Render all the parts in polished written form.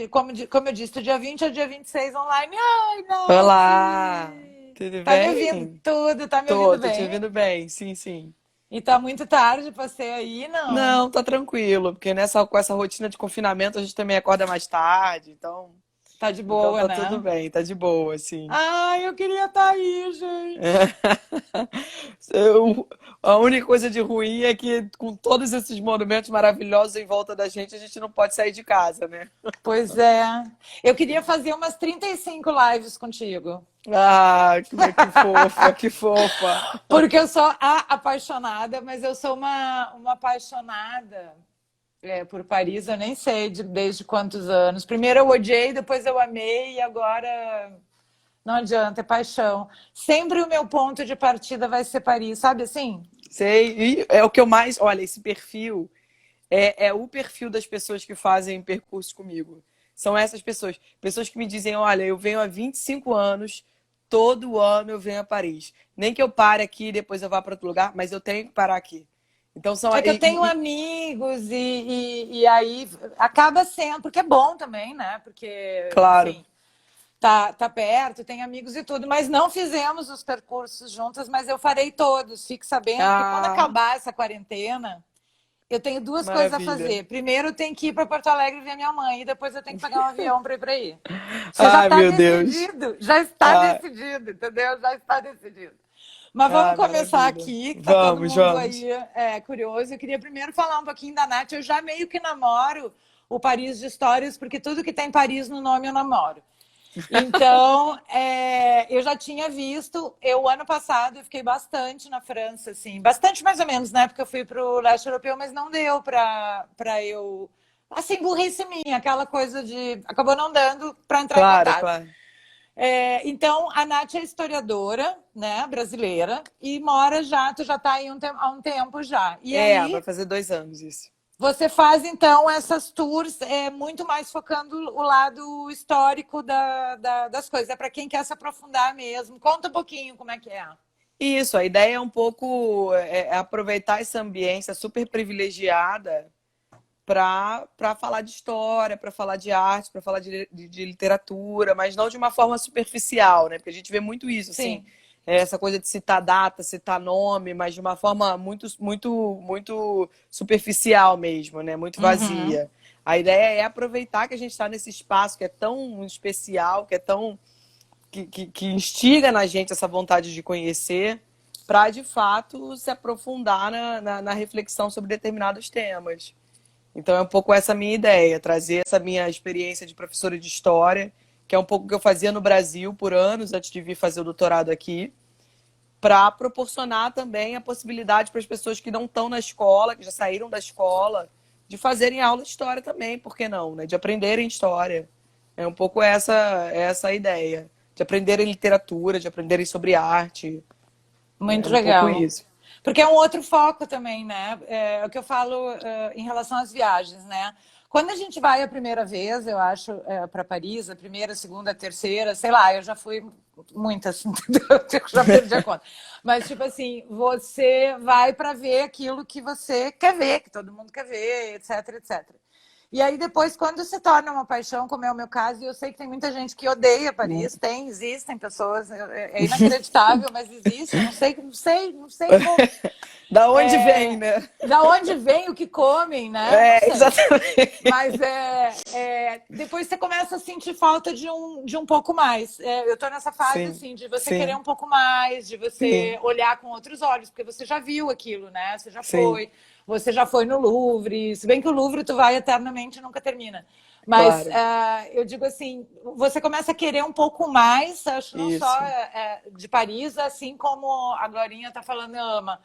como eu disse, do dia 20 ao dia 26 online. Ai, Olá, Nath! tudo Tá me ouvindo bem? tudo, tá me ouvindo Tô te bem? ouvindo bem, sim, sim. E tá muito tarde pra você aí, não? Não, tá tranquilo, porque com essa rotina de confinamento a gente também acorda mais tarde, Tá de então boa, tá tudo né? bem, tá de boa, assim. Ai, eu queria estar aí, gente. A única coisa de ruim é que com todos esses monumentos maravilhosos em volta da gente, a gente não pode sair de casa, né? Pois é. Eu queria fazer umas 35 lives contigo. Ah, que fofa, que fofa. Porque eu sou a apaixonada, mas eu sou uma apaixonada por Paris, eu nem sei desde quantos anos. Primeiro eu odiei, depois eu amei e agora não adianta, é paixão. Sempre o meu ponto de partida vai ser Paris, sabe assim? Sei, e é o que eu mais. Olha, esse perfil. É o perfil das pessoas que fazem percurso comigo. São essas pessoas. Pessoas que me dizem: olha, eu venho há 25 anos, todo ano eu venho a Paris. Nem que eu pare aqui e depois eu vá para outro lugar, mas eu tenho que parar aqui. Então são. É que eu tenho amigos e aí acaba sendo, porque é bom também, né? Porque, Claro, enfim, tá perto, tem amigos e tudo, mas não fizemos os percursos juntas, mas eu farei todos. Fique sabendo que quando ah, acabar essa quarentena, eu tenho duas coisas a maravilha. fazer. Primeiro, eu tenho que ir para Porto Alegre ver minha mãe, e depois eu tenho que pegar um avião para ir para aí. Isso já Ai, está meu Deus. decidido, já está Ah, decidido, entendeu? Já está decidido. Mas vamos ah, começar maravilha. aqui, que está todo Vamos, mundo vamos. aí curioso. Eu queria primeiro falar um pouquinho da Nath. Eu já meio que namoro o Paris de Histórias, porque tudo que tem Paris no nome eu namoro. Então, eu já tinha visto. Eu, ano passado, eu fiquei bastante na França, assim. Bastante mais ou menos, né? Porque eu fui para o leste europeu, mas não deu para eu... Assim, burrice minha, aquela coisa de... Acabou não dando para entrar em Claro, contato. claro. Então, a Nath é historiadora, né, brasileira, e mora já, tu já está aí há um tempo já. E Vai aí, fazer 2 anos isso. você faz, então, essas tours muito mais focando o lado histórico das coisas. É para quem quer se aprofundar mesmo. Conta um pouquinho como é que é. Isso, a ideia é um pouco aproveitar essa ambiência super privilegiada para falar de história, para falar de arte, para falar de literatura, mas não de uma forma superficial, né? Porque a gente vê muito isso, assim, Sim. essa coisa de citar data, citar nome, mas de uma forma muito, muito, muito superficial mesmo, né? Muito Uhum. vazia. A ideia é aproveitar que a gente está nesse espaço que é tão especial, que é tão que instiga na gente essa vontade de conhecer, para de fato se aprofundar na reflexão sobre determinados temas. Então é um pouco essa minha ideia, trazer essa minha experiência de professora de história, que é um pouco o que eu fazia no Brasil por anos, antes de vir fazer o doutorado aqui, para proporcionar também a possibilidade para as pessoas que não estão na escola, que já saíram da escola, de fazerem aula de história também, por que não, né? De aprenderem história. É um pouco essa a ideia. De aprenderem literatura, de aprenderem sobre arte. É Muito um pouco legal. isso. Porque é um outro foco também, né? É o que eu falo em relação às viagens, né? Quando a gente vai a primeira vez, eu acho, para Paris, a primeira, a segunda, a terceira, sei lá, eu já fui muitas, entendeu? Eu já perdi a conta. Mas, tipo assim, você vai para ver aquilo que você quer ver, que todo mundo quer ver, etc, etc. E aí depois, quando se torna uma paixão, como é o meu caso, e eu sei que tem muita gente que odeia Paris, existem pessoas, é inacreditável, mas existe, não sei como, Da onde vem, né? da onde vem o que comem, né? Não É, sei. exatamente. Mas depois você começa a sentir falta de um pouco mais. Eu estou nessa fase Sim, assim, de você querer sim, um pouco mais, de você sim, olhar com outros olhos, porque você já viu aquilo, né? sim, Você já foi no Louvre, se bem que o Louvre tu vai eternamente e nunca termina. Mas claro. eu digo assim, você começa a querer um pouco mais, acho não só Isso, de Paris, assim como a Glorinha está falando, ama.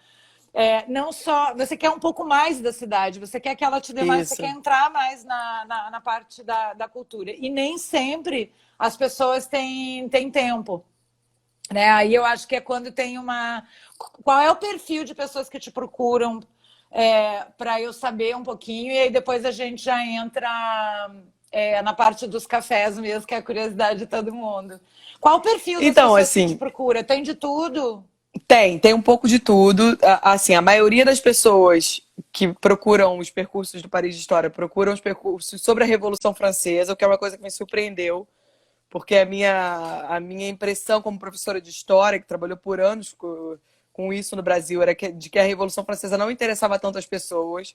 Não só. Você quer um pouco mais da cidade, você quer que ela te dê mais, você quer isso. entrar mais na parte da cultura. E nem sempre as pessoas têm tempo. Né? Aí eu acho que é quando tem uma. Qual é o perfil de pessoas que te procuram para eu saber um pouquinho, e aí depois a gente já entra na parte dos cafés mesmo, que é a curiosidade de todo mundo. Qual o perfil das Então, pessoas que te assim, procura? Tem de tudo? Tem um pouco de tudo. Assim, a maioria das pessoas que procuram os percursos do Paris de História procuram os percursos sobre a Revolução Francesa, o que é uma coisa que me surpreendeu, porque a minha impressão como professora de História, que trabalhou por anos com isso no Brasil, era de que a Revolução Francesa não interessava tanto as pessoas,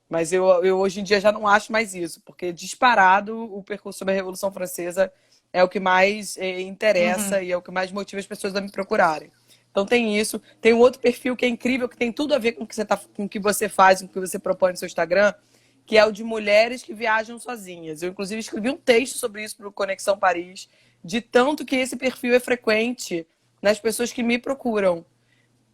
mas eu hoje em dia já não acho mais isso, porque disparado o percurso sobre a Revolução Francesa é o que mais interessa e é o que mais motiva as pessoas a me procurarem. Então tem isso. Tem um outro perfil que é incrível, que tem tudo a ver com o que você, com o que você faz, com o que você propõe no seu Instagram, que é o de mulheres que viajam sozinhas. Eu, inclusive, escrevi um texto sobre isso para o Conexão Paris, de tanto que esse perfil é frequente nas pessoas que me procuram.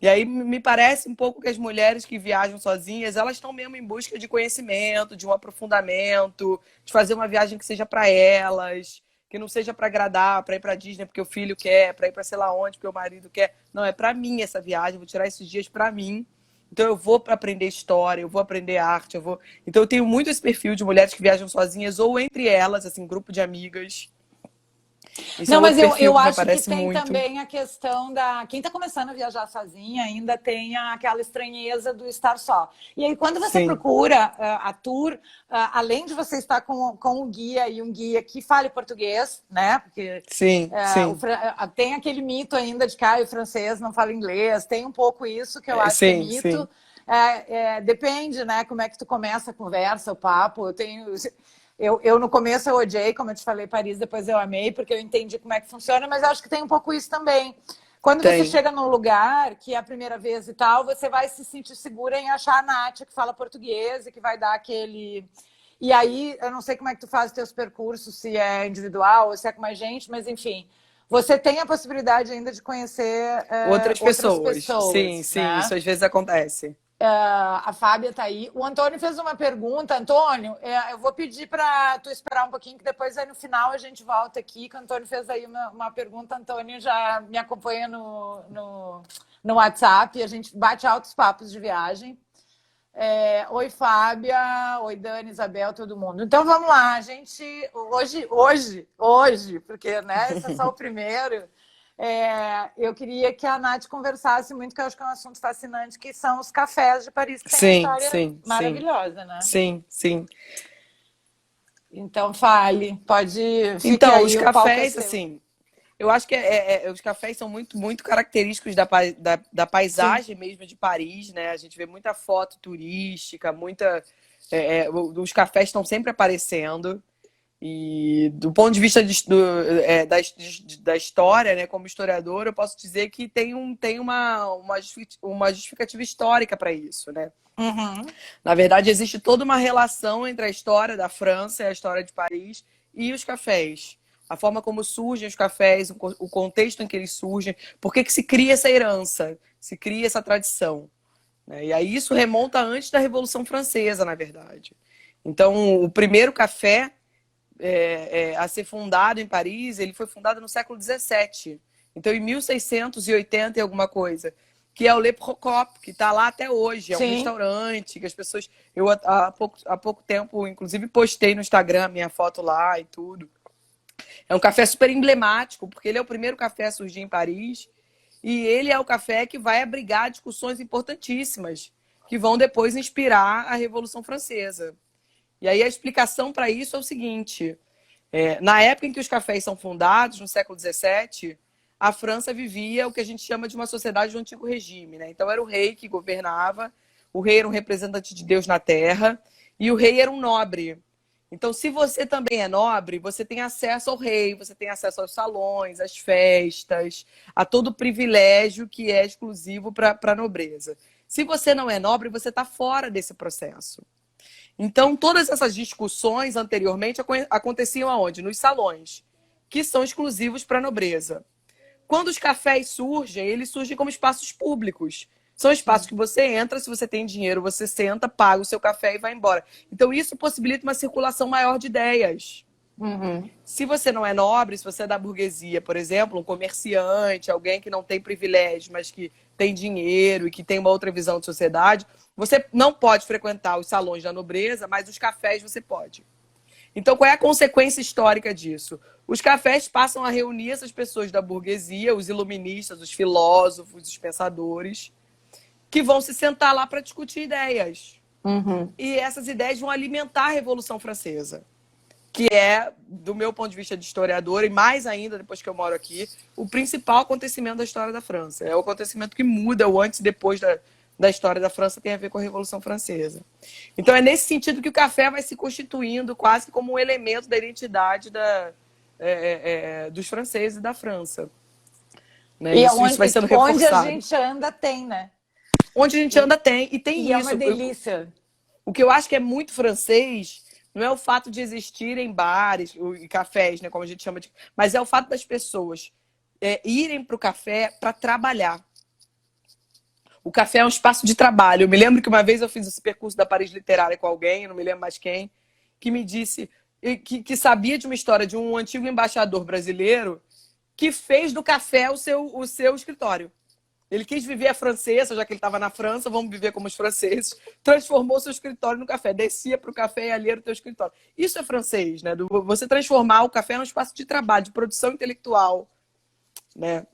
E aí me parece um pouco que as mulheres que viajam sozinhas, elas estão mesmo em busca de conhecimento, de um aprofundamento, de fazer uma viagem que seja para elas, que não seja para agradar, para ir para Disney porque o filho quer, para ir para sei lá onde porque o marido quer. Não, é para mim essa viagem, vou tirar esses dias para mim. Então eu vou para aprender história, eu vou aprender arte, eu vou. Então eu tenho muito esse perfil de mulheres que viajam sozinhas ou entre elas, assim, grupo de amigas. Esse é Não, um mas outro perfil eu que me acho que aparece tem muito. também a questão da. Quem está começando a viajar sozinha ainda tem aquela estranheza do estar só. E aí, quando você Sim, procura a tour, além de você estar com um guia e um guia que fale português, né? Porque sim, sim, tem aquele mito ainda de que o francês não fala inglês, tem um pouco isso que eu acho que é sim, mito. sim. Depende, né? Como é que tu começa a conversa, o papo. Eu, no começo, eu odiei, como eu te falei, Paris, depois eu amei, porque eu entendi como é que funciona, mas eu acho que tem um pouco isso também. Quando você Tem. chega num lugar que é a primeira vez e tal, você vai se sentir segura em achar a Nath que fala português e que vai dar aquele. E aí, eu não sei como é que tu faz os teus percursos, se é individual ou se é com mais gente, mas enfim, você tem a possibilidade ainda de conhecer Outras outras pessoas. Sim, pessoas, sim, né? isso às vezes acontece. A Fábia está aí. O Antônio fez uma pergunta. Antônio, eu vou pedir para tu esperar um pouquinho, que depois aí no final a gente volta aqui, que o Antônio fez aí uma pergunta. Antônio já me acompanha no WhatsApp, a gente bate altos papos de viagem. Oi, Fábia. Oi, Dani, Isabel, todo mundo. Então vamos lá, gente. Hoje, porque né, esse é só o primeiro. Eu queria que a Nath conversasse muito, que eu acho que é um assunto fascinante, que são os cafés de Paris, que tem uma Sim, história sim, sim, maravilhosa, né? sim, sim. Então fale, fique Então, os aí, o palco é cafés, seu. assim, eu acho que os cafés são muito, muito característicos da Sim. paisagem mesmo de Paris, né? A gente vê muita foto turística, muita. Os cafés estão sempre aparecendo. E do ponto de vista da história, né, como historiador, eu posso dizer que tem uma justificativa histórica para isso, né? Uhum. Na verdade, existe toda uma relação entre a história da França e a história de Paris e os cafés. A forma como surgem os cafés, o contexto em que eles surgem, por que se cria essa herança, se cria essa tradição, né? E aí isso remonta antes da Revolução Francesa, na verdade. Então, o primeiro café a ser fundado em Paris, ele foi fundado no século XVII. Então, em 1680 e alguma coisa, que é o Le Procop, que está lá até hoje. É um Sim. restaurante que as pessoas... Eu, há pouco tempo, inclusive, postei no Instagram a minha foto lá e tudo. É um café super emblemático, porque ele é o primeiro café a surgir em Paris. E ele é o café que vai abrigar discussões importantíssimas, que vão depois inspirar a Revolução Francesa. E aí a explicação para isso é o seguinte: na época em que os cafés são fundados, no século XVII, a França vivia o que a gente chama de uma sociedade do antigo regime, né? Então era o rei que governava, o rei era um representante de Deus na terra e o rei era um nobre. Então, se você também é nobre, você tem acesso ao rei, você tem acesso aos salões, às festas, a todo o privilégio que é exclusivo para a nobreza. Se você não é nobre, você está fora desse processo. Então, todas essas discussões anteriormente aconteciam aonde? Nos salões, que são exclusivos para a nobreza. Quando os cafés surgem, eles surgem como espaços públicos. São espaços que você entra, se você tem dinheiro, você senta, paga o seu café e vai embora. Então, isso possibilita uma circulação maior de ideias. Uhum. Se você não é nobre, se você é da burguesia, por exemplo, um comerciante, alguém que não tem privilégio, mas que tem dinheiro e que tem uma outra visão de sociedade, você não pode frequentar os salões da nobreza, mas os cafés você pode. Então, qual é a consequência histórica disso? Os cafés passam a reunir essas pessoas da burguesia, os iluministas, os filósofos, os pensadores, que vão se sentar lá para discutir ideias. Uhum. E essas ideias vão alimentar a Revolução Francesa, que é, do meu ponto de vista de historiador, e mais ainda depois que eu moro aqui, o principal acontecimento da história da França. É o acontecimento que muda o antes e depois da história da França, tem a ver com a Revolução Francesa. Então é nesse sentido que o café vai se constituindo quase como um elemento da identidade dos franceses e da França. Né? E Isso vai sendo reforçado. onde a gente anda tem, né? Onde a gente anda tem. E tem E isso. é uma delícia. O que eu acho que é muito francês não é o fato de existirem bares e cafés, né, como a gente chama de... Mas é o fato das pessoas irem para o café para trabalhar. O café é um espaço de trabalho. Eu me lembro que uma vez eu fiz esse percurso da Paris Literária com alguém, não me lembro mais quem, que me disse que sabia de uma história de um antigo embaixador brasileiro que fez do café o seu escritório. Ele quis viver a francesa, já que ele estava na França, vamos viver como os franceses. Transformou seu escritório no café. Descia para o café e ali era o teu escritório. Isso é francês, né? Você transformar o café num espaço de trabalho, de produção intelectual, né?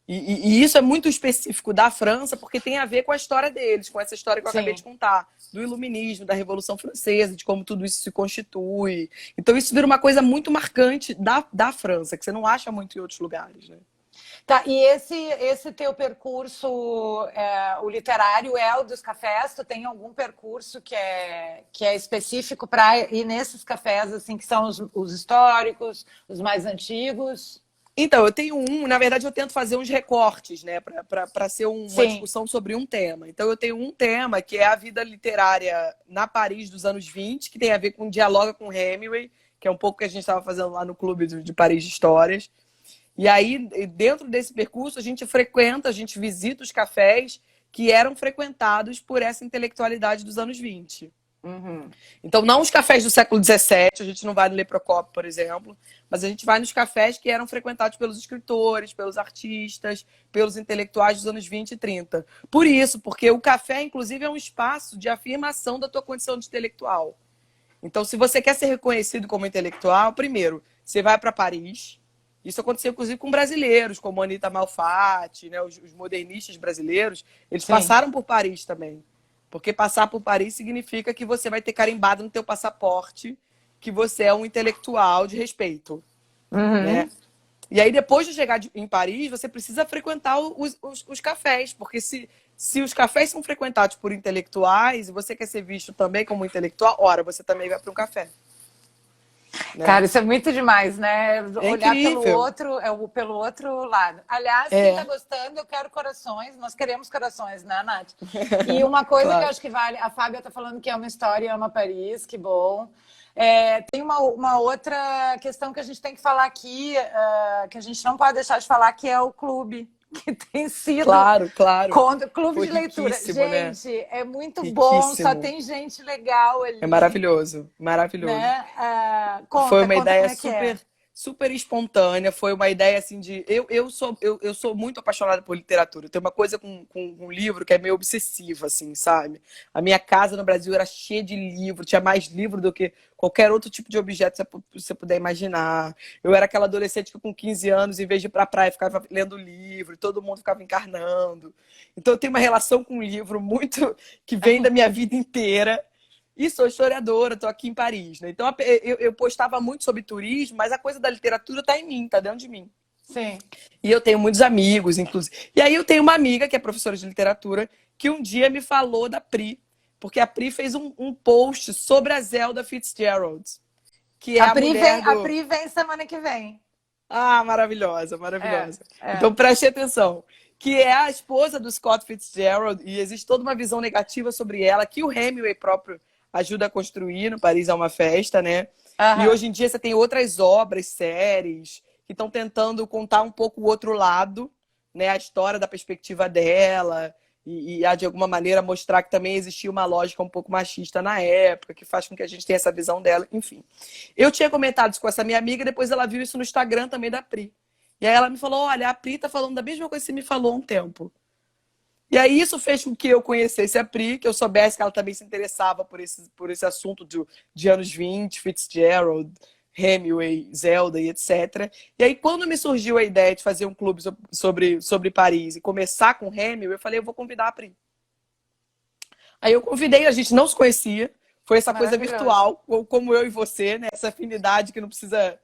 E isso é muito específico da França, porque tem a ver com a história deles, com essa história que eu acabei de contar, do iluminismo, da Revolução Francesa, de como tudo isso se constitui. Então isso vira uma coisa muito marcante da França, que você não acha muito em outros lugares, né? Tá, e esse teu percurso, o literário é o dos cafés? Tu tem algum percurso que é específico para ir nesses cafés, assim, que são os históricos, os mais antigos? Então, eu tenho na verdade, eu tento fazer uns recortes, né, para ser uma discussão sobre um tema. Então, eu tenho um tema que é a vida literária na Paris dos anos 20, que tem a ver com dialoga com Hemingway, que é um pouco o que a gente estava fazendo lá no Clube de Paris de Histórias. E aí, dentro desse percurso, a gente visita os cafés que eram frequentados por essa intelectualidade dos anos 20. Uhum. Então, não os cafés do século XVII, a gente não vai no Le Procopio, por exemplo, mas a gente vai nos cafés que eram frequentados pelos escritores, pelos artistas, pelos intelectuais dos anos 20 e 30. Por isso, porque o café, inclusive, é um espaço de afirmação da tua condição de intelectual. Então, se você quer ser reconhecido como intelectual, primeiro, você vai para Paris. Isso aconteceu, inclusive, com brasileiros, como Anita Malfatti, né? Os modernistas brasileiros, eles passaram por Paris também. Porque passar por Paris significa que você vai ter carimbado no teu passaporte que você é um intelectual de respeito. Uhum. Né? E aí, depois de chegar em Paris, você precisa frequentar os cafés. Porque se os cafés são frequentados por intelectuais e você quer ser visto também como intelectual, ora, você também vai para um café. Né? Cara, isso é muito demais, né? Olhar incrível. pelo outro lado. Aliás, quem tá gostando, eu quero corações. Nós queremos corações, né, Nath? E uma coisa que eu acho que vale... A Fábia tá falando que é uma história e ama Paris, que bom. Tem uma outra questão que a gente tem que falar aqui, que a gente não pode deixar de falar, que é o clube. Que tem sido... Claro. Clube Foi de leitura. Gente, né? é muito bom, só tem gente legal ali. É maravilhoso. Né? Foi uma ideia super super espontânea, foi uma ideia assim de... Eu sou muito apaixonada por literatura. Tem uma coisa com um livro que é meio obsessiva, assim, sabe? A minha casa no Brasil era cheia de livro, tinha mais livro do que qualquer outro tipo de objeto que você puder imaginar. Eu era aquela adolescente que com 15 anos, em vez de ir pra praia, ficava lendo livro, e todo mundo ficava encarnando. Então eu tenho uma relação com o livro muito... que vem da minha vida inteira. E sou historiadora, estou aqui em Paris, né? Então eu postava muito sobre turismo, mas a coisa da literatura está em mim, está dentro de mim. Sim. E eu tenho muitos amigos, inclusive. E aí eu tenho uma amiga que é professora de literatura que um dia me falou da Pri, porque a Pri fez um post sobre a Zelda Fitzgerald, que é a mulher A Pri vem semana que vem. Ah, maravilhosa. Então preste atenção. Que é a esposa do Scott Fitzgerald e existe toda uma visão negativa sobre ela, que o Hemingway próprio ajuda a construir no Paris é uma Festa, né? E hoje em dia você tem outras obras, séries, que estão tentando contar um pouco o outro lado, né? A história da perspectiva dela e de alguma maneira mostrar que também existia uma lógica um pouco machista na época, que faz com que a gente tenha essa visão dela, enfim. Eu tinha comentado isso com essa minha amiga, depois ela viu isso no Instagram também da Pri. E aí ela me falou, olha, a Pri tá falando da mesma coisa que você me falou há um tempo. E aí isso fez com que eu conhecesse a Pri, que eu soubesse que ela também se interessava por esse assunto de anos 20, Fitzgerald, Hemingway, Zelda e etc. E aí quando me surgiu a ideia de fazer um clube sobre Paris e começar com Hemingway, eu falei, eu vou convidar a Pri. Aí eu convidei, a gente não se conhecia, foi essa coisa virtual, como eu e você, né? Essa afinidade que não precisa...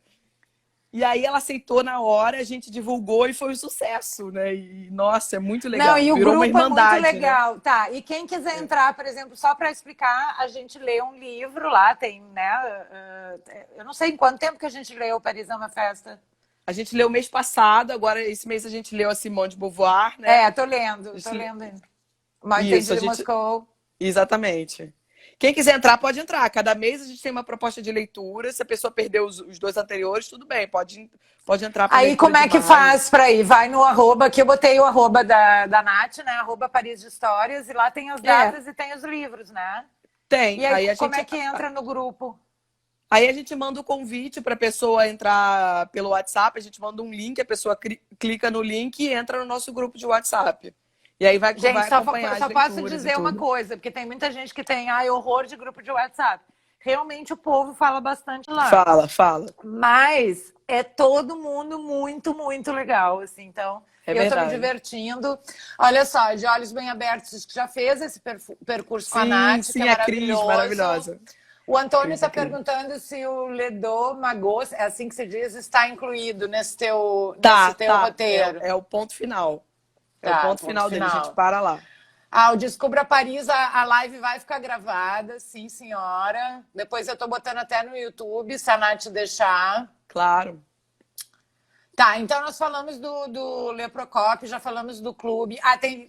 E aí ela aceitou na hora, a gente divulgou e foi um sucesso, né? E, nossa, é muito legal. Não, e o Virou uma grupo é irmandade, muito legal. né? Tá, e quem quiser entrar, por exemplo, só para explicar, a gente lê um livro lá, tem, né? Eu não sei em quanto tempo que a gente leu Paris é uma Festa. A gente leu mês passado, agora esse mês a gente leu a Simone de Beauvoir, né? É, tô lendo ainda. Mas Isso, entendi de Moscou. Exatamente. Quem quiser entrar, pode entrar. Cada mês a gente tem uma proposta de leitura. Se a pessoa perdeu os dois anteriores, tudo bem, pode entrar para Aí como é que faz para ir? Vai no arroba, que eu botei o arroba da Nath, né? Arroba Paris de Histórias, e lá tem as datas e tem os livros, né? Tem. E aí, a como gente... é que entra no grupo? Aí a gente manda o convite para a pessoa entrar pelo WhatsApp, a gente manda um link, a pessoa clica no link e entra no nosso grupo de WhatsApp. E aí vai acompanhar só posso dizer uma coisa, porque tem muita gente que tem horror de grupo de WhatsApp. Realmente o povo fala bastante lá. Fala. Mas é todo mundo muito, muito legal, assim. Então, eu tô me divertindo. Olha só, de olhos bem abertos, que já fez esse percurso com a Nath, sim, que é maravilhoso. Cris, maravilhosa. O Antônio está perguntando se o Ledo Magos, é assim que se diz, está incluído nesse teu roteiro. É o ponto final. Tá, é o ponto final dele, a gente para lá. O Descubra Paris, a live vai ficar gravada, sim, senhora. Depois eu tô botando até no YouTube, se a Nath deixar. Claro. Tá, então nós falamos do Le Procopio, já falamos do clube.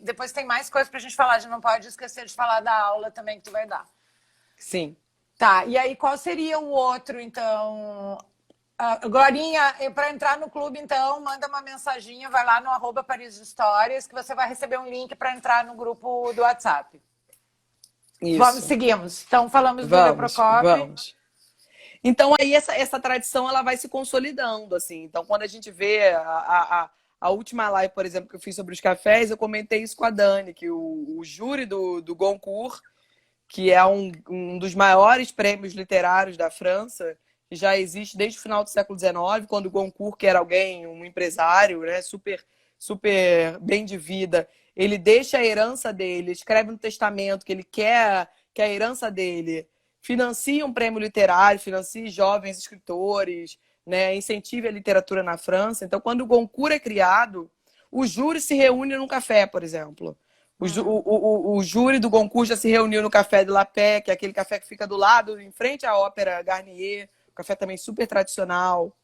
Depois tem mais coisas pra gente falar, a gente não pode esquecer de falar da aula também que tu vai dar. Sim. Tá, e aí qual seria o outro, então... Glorinha, para entrar no clube, então, manda uma mensaginha, vai lá no arroba Paris de Histórias, que você vai receber um link para entrar no grupo do WhatsApp. Isso. Seguimos. Então, falamos do Le Procopio. Vamos. Então, aí, essa tradição, ela vai se consolidando, assim. Então, quando a gente vê a última live, por exemplo, que eu fiz sobre os cafés, eu comentei isso com a Dani, que o júri do Goncourt, que é um dos maiores prêmios literários da França, já existe desde o final do século XIX, quando o Goncourt, que era um empresário, né, super, super bem de vida, ele deixa a herança dele, escreve no testamento que ele quer que a herança dele financie um prêmio literário, financie jovens escritores, né, incentive a literatura na França. Então, quando o Goncourt é criado, o júri se reúne num café, por exemplo. O júri do Goncourt já se reuniu no Café de La Paix, que é aquele café que fica do lado, em frente à Ópera Garnier, café também super tradicional.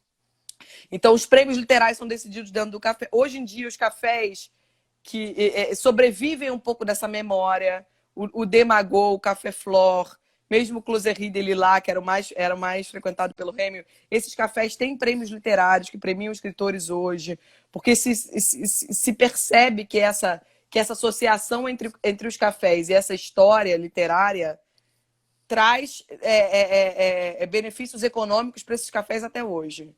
Então, os prêmios literários são decididos dentro do café. Hoje em dia, os cafés que sobrevivem um pouco dessa memória, o Demago, o Café Flore, mesmo o Closerie de Lila, que era o mais frequentado pelo Hemingway, esses cafés têm prêmios literários que premiam escritores hoje, porque se percebe que essa associação entre os cafés e essa história literária traz benefícios econômicos para esses cafés até hoje.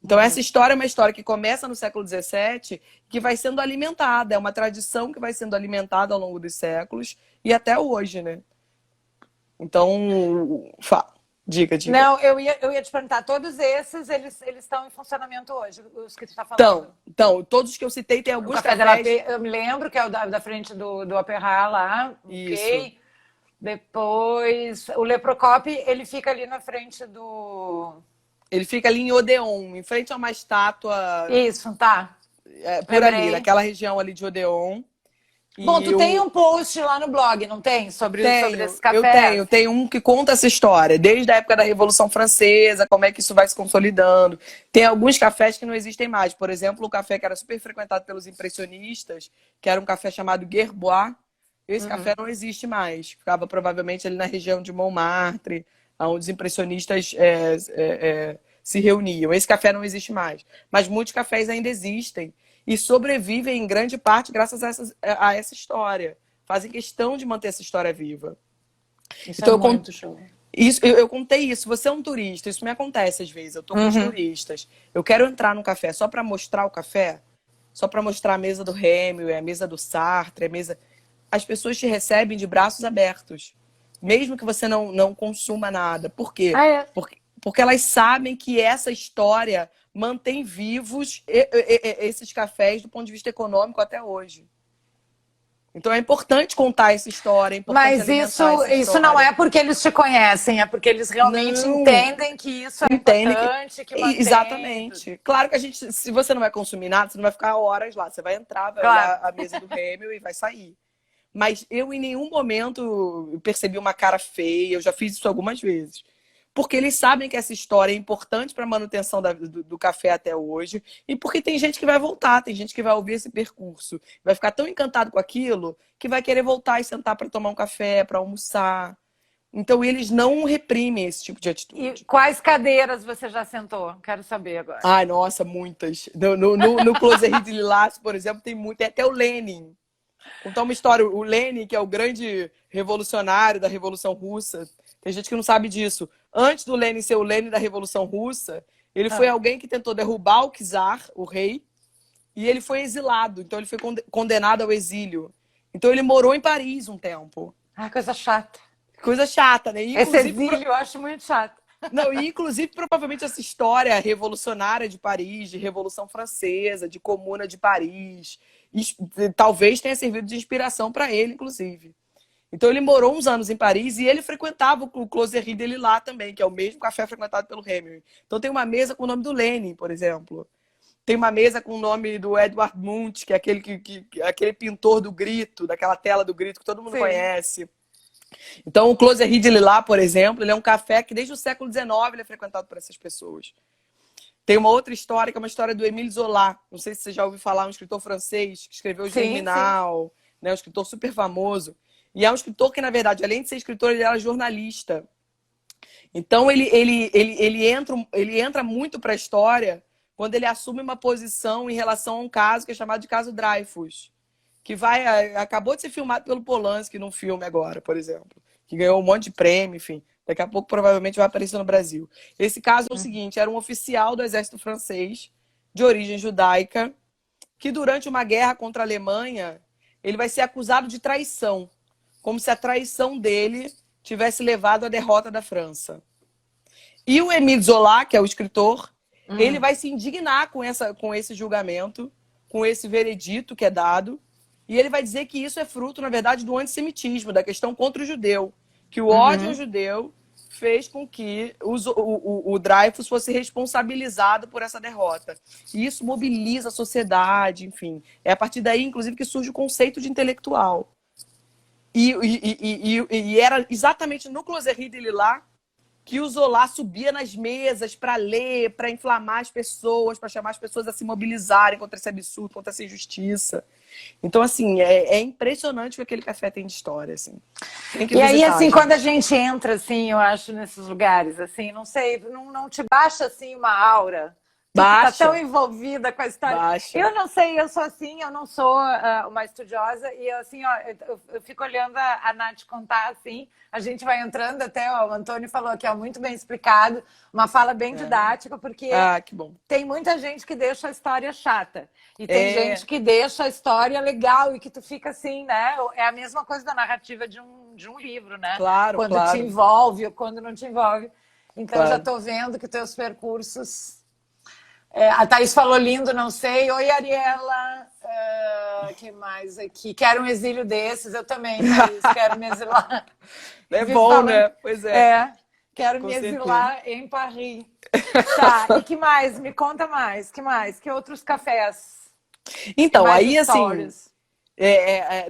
Então, essa história é uma história que começa no século XVII, que vai sendo alimentada. É uma tradição que vai sendo alimentada ao longo dos séculos e até hoje, né? Então, diga. Não, eu ia te perguntar, todos esses, eles estão em funcionamento hoje, os que tu está falando? Então, todos que eu citei tem alguns cafés. Eu me lembro que é o da frente do Opéra lá. Isso. Okay. Depois, o Le Procopio, ele fica ali na frente do... Ele fica ali em Odeon, em frente a uma estátua... Isso, tá. Por ali, naquela região ali de Odeon. Bom, tu tem um post lá no blog, não tem? Sobre esses cafés? Eu tenho um que conta essa história, desde a época da Revolução Francesa, como é que isso vai se consolidando. Tem alguns cafés que não existem mais. Por exemplo, o café que era super frequentado pelos impressionistas, que era um café chamado Gerbois. Esse café não existe mais. Ficava provavelmente ali na região de Montmartre, onde os impressionistas se reuniam. Esse café não existe mais. Mas muitos cafés ainda existem e sobrevivem em grande parte graças a essa história. Fazem questão de manter essa história viva. Isso então, é muito show. Eu contei isso. Você é um turista. Isso me acontece às vezes. Eu tô com os turistas. Eu quero entrar no café só para mostrar o café. Só para mostrar a mesa do Hemingway, a mesa do Sartre, a mesa... as pessoas te recebem de braços abertos. Mesmo que você não consuma nada. Por quê? Ah, é? Porque elas sabem que essa história mantém vivos esses cafés do ponto de vista econômico até hoje. Então é importante contar essa história, é importante Mas alimentar essa isso não história. é porque eles te conhecem, é porque eles realmente Não. entendem que isso é Entende importante, que mantém. Exatamente. Claro que se você não vai consumir nada, você não vai ficar horas lá. Você vai entrar, vai olhar a mesa do Hemingway e vai sair. Mas eu em nenhum momento percebi uma cara feia. Eu já fiz isso algumas vezes. Porque eles sabem que essa história é importante para a manutenção do café até hoje. E porque tem gente que vai voltar, tem gente que vai ouvir esse percurso. Vai ficar tão encantado com aquilo que vai querer voltar e sentar para tomar um café, para almoçar. Então, eles não reprimem esse tipo de atitude. E quais cadeiras você já sentou? Quero saber agora. Ai, nossa, muitas. No Closerie de Lilás, por exemplo, tem muito. Tem até o Lenin. Contar uma história. O Lenin, que é o grande revolucionário da Revolução Russa, tem gente que não sabe disso. Antes do Lenin ser o Lenin da Revolução Russa, ele foi alguém que tentou derrubar o czar, o rei, e ele foi exilado. Então, ele foi condenado ao exílio. Então, ele morou em Paris um tempo. Ah, coisa chata. Coisa chata, né? Esse exílio eu acho muito chato. Não, e inclusive, provavelmente, essa história revolucionária de Paris, de Revolução Francesa, de Comuna de Paris, talvez tenha servido de inspiração para ele, inclusive. Então, ele morou uns anos em Paris e ele frequentava o Closerie de Lilás também, que é o mesmo café frequentado pelo Hemingway. Então, tem uma mesa com o nome do Lenin, por exemplo. Tem uma mesa com o nome do Edvard Munch, que é aquele pintor do grito, daquela tela do grito que todo mundo conhece. Então, o Closerie de Lilás, por exemplo, ele é um café que desde o século XIX ele é frequentado por essas pessoas. Tem uma outra história, que é uma história do Émile Zola. Não sei se você já ouviu falar, um escritor francês que escreveu Germinal, né, um escritor super famoso. E é um escritor que, na verdade, além de ser escritor, ele era jornalista. Então, ele entra muito para a história quando ele assume uma posição em relação a um caso que é chamado de caso Dreyfus, que acabou de ser filmado pelo Polanski num filme agora, por exemplo, que ganhou um monte de prêmio, enfim. Daqui a pouco provavelmente vai aparecer no Brasil. Esse caso é o seguinte, era um oficial do exército francês, de origem judaica, que durante uma guerra contra a Alemanha, ele vai ser acusado de traição, como se a traição dele tivesse levado à derrota da França. E o Émile Zola, que é o escritor, ele vai se indignar com esse julgamento, com esse veredito que é dado, e ele vai dizer que isso é fruto, na verdade, do antissemitismo, da questão contra o judeu. Que o ódio ao judeu fez com que o Dreyfus fosse responsabilizado por essa derrota. E isso mobiliza a sociedade, enfim. É a partir daí, inclusive, que surge o conceito de intelectual. E era exatamente no Closerie de Lilás que o Zola subia nas mesas para ler, para inflamar as pessoas, para chamar as pessoas a se mobilizarem contra esse absurdo, contra essa injustiça. Então, assim, é impressionante o que aquele café tem de história, assim. Tem que E aí, visitar, assim, gente. quando a gente entra, assim, eu acho, nesses lugares, assim, não sei, não te baixa, assim, uma aura? Tu Baixa. tá tão envolvida com a história. Baixa. Eu não sei, eu sou assim, eu não sou uma estudiosa, e assim, ó, eu fico olhando a Nath contar, assim, a gente vai entrando até, ó, o Antônio falou que é muito bem explicado, uma fala bem didática, porque que bom. tem muita gente que deixa a história chata, e tem gente que deixa a história legal, e que tu fica assim, né, é a mesma coisa da narrativa de um livro, né? Claro, quando claro. te envolve ou quando não te envolve. Então, Claro. já tô vendo que teus percursos... a Thaís falou lindo, não sei. Oi, Ariela. Que mais aqui? Quero um exílio desses. Eu também, Thaís. Quero me exilar. É bom, né? Pois é. Quero Com me certeza. exilar em Paris. Tá, e que mais? Me conta mais. Que mais? Que outros cafés? Então, Mais aí, assim, stories?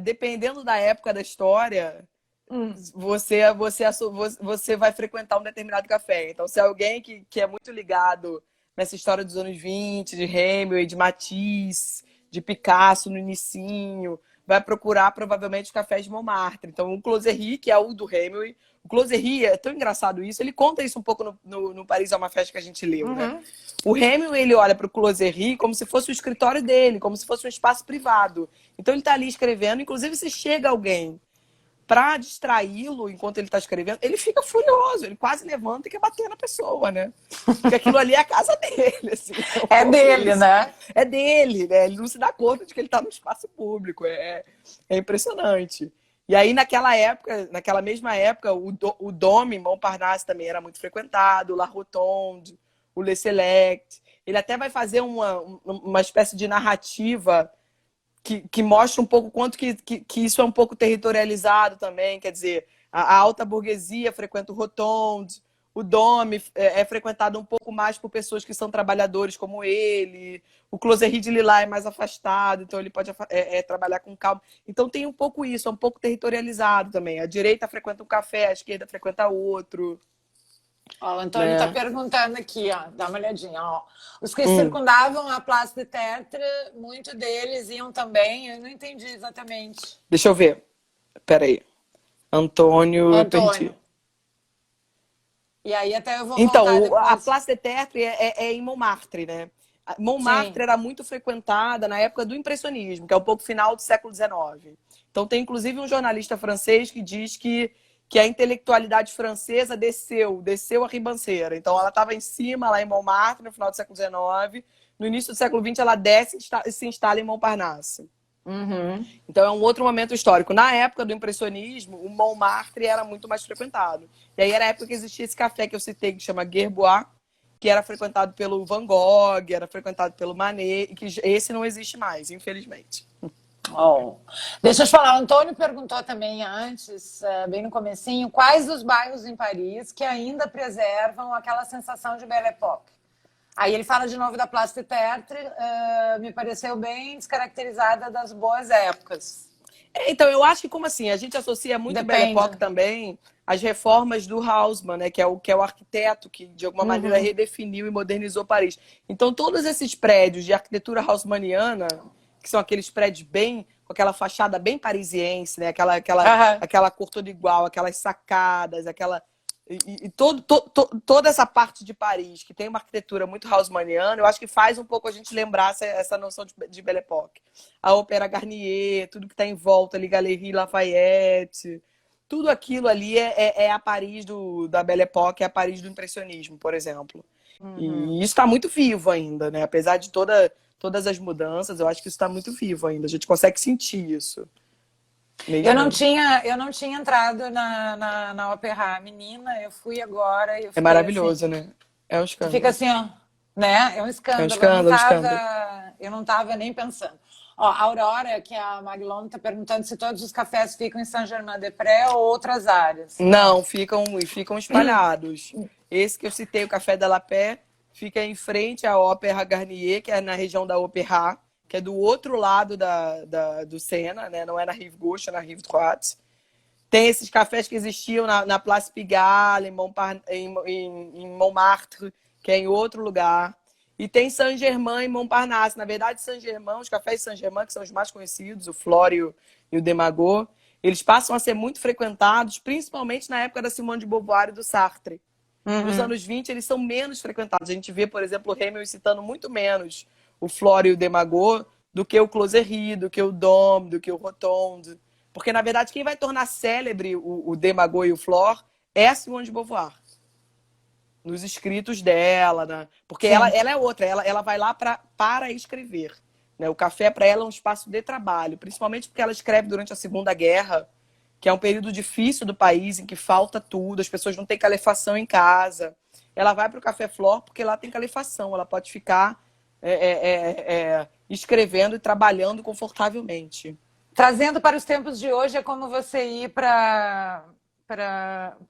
dependendo da época da história, você vai frequentar um determinado café. Então, se é alguém que é muito ligado nessa história dos anos 20, de Hemingway, de Matisse, de Picasso no inicinho, vai procurar provavelmente os cafés de Montmartre. Então, o Closerie, que é o do Hemingway, o Closerie, é tão engraçado isso, ele conta isso um pouco no Paris é uma Festa que a gente leu, né? O Hemingway, ele olha para o Closerie como se fosse o escritório dele, como se fosse um espaço privado. Então, ele está ali escrevendo, inclusive se chega alguém para distraí-lo enquanto ele está escrevendo, ele fica furioso, ele quase levanta e quer bater na pessoa, né? Porque aquilo ali é a casa dele, assim. É dele, né? É dele, né? Ele não se dá conta de que ele está no espaço público. É impressionante. E aí, naquela mesma época, o Dôme, Montparnasse, também era muito frequentado, o La Rotonde, o Le Select. Ele até vai fazer uma espécie de narrativa que mostra um pouco quanto que isso é um pouco territorializado também. Quer dizer, a alta burguesia frequenta o Rotonde, o Dôme é frequentado um pouco mais por pessoas que são trabalhadores como ele, o Closery de Lillas é mais afastado, então ele pode trabalhar com calma. Então tem um pouco isso, é um pouco territorializado também. A direita frequenta um café, a esquerda frequenta outro. Ó, o Antônio está perguntando aqui, ó, dá uma olhadinha. Ó. Os que circundavam a Place de Tertre, muitos deles iam também, eu não entendi exatamente. Deixa eu ver. Peraí. Antônio, eu perdi. E aí até eu vou então, voltar depois. A Place de Tertre é em Montmartre, né? Montmartre Sim. Era muito frequentada na época do impressionismo, que é um pouco final do século XIX. Então tem inclusive um jornalista francês que diz que a intelectualidade francesa desceu a ribanceira. Então ela estava em cima lá em Montmartre no final do século XIX. No início do século XX ela desce e se instala em Montparnasse. Uhum. Então é um outro momento histórico. Na época do impressionismo, o Montmartre era muito mais frequentado. E aí era a época que existia esse café que eu citei, que chama Gerbois, que era frequentado pelo Van Gogh, era frequentado pelo Manet, e que esse não existe mais, infelizmente. Oh. Deixa eu te falar, o Antônio perguntou também antes, bem no comecinho, quais os bairros em Paris que ainda preservam aquela sensação de Belle Époque? Aí ele fala de novo da Place de Tertre, me pareceu bem descaracterizada das boas épocas. Então, eu acho que como assim, a gente associa muito Belle Époque também às reformas do Haussmann, né, que é o arquiteto que de alguma maneira redefiniu e modernizou Paris. Então, todos esses prédios de arquitetura haussmanniana, que são aqueles prédios bem, com aquela fachada bem parisiense, né, aquela cor toda igual, aquelas sacadas, toda essa parte de Paris, que tem uma arquitetura muito haussmanniana, eu acho que faz um pouco a gente lembrar essa noção de Belle Époque. A Ópera Garnier, tudo que está em volta ali, Galerie Lafayette, tudo aquilo ali é a Paris da Belle Époque, é a Paris do impressionismo, por exemplo. E isso está muito vivo ainda, né? Apesar de todas as mudanças, eu acho que isso está muito vivo ainda. A gente consegue sentir isso. Eu não tinha entrado na Opéra, menina, eu fui agora. É maravilhoso, assim, né? É um escândalo. Fica assim, ó, né? É um escândalo. É um escândalo, eu não estava nem pensando. Ó, a Aurora, que é a Maglone, está perguntando se todos os cafés ficam em Saint-Germain-des-Prés ou outras áreas. Não, ficam espalhados. Esse que eu citei, o Café de la Paix, fica em frente à Ópera Garnier, que é na região da Opéra, que é do outro lado do Sena, né? Não é na Rive Gauche, é na Rive Droite. Tem esses cafés que existiam na Place Pigalle, em Montmartre, que é em outro lugar. E tem Saint-Germain e Montparnasse. Na verdade, Saint-Germain, os cafés de Saint-Germain, que são os mais conhecidos, o Flore e o Demagot, eles passam a ser muito frequentados, principalmente na época da Simone de Beauvoir e do Sartre. Nos anos 20, eles são menos frequentados. A gente vê, por exemplo, o Hemingway citando muito menos o Flore e o Demagot do que o Closery, do que o Dôme, do que o Rotonde. Porque, na verdade, quem vai tornar célebre o Demagot e o Flore é a Simone de Beauvoir. Nos escritos dela, né? Porque ela é outra, ela vai lá para escrever. Né? O café, para ela, é um espaço de trabalho, principalmente porque ela escreve durante a Segunda Guerra, que é um período difícil do país, em que falta tudo, as pessoas não têm calefação em casa. Ela vai para o Café Flore porque lá tem calefação, ela pode ficar escrevendo e trabalhando confortavelmente. Trazendo para os tempos de hoje, é como você ir para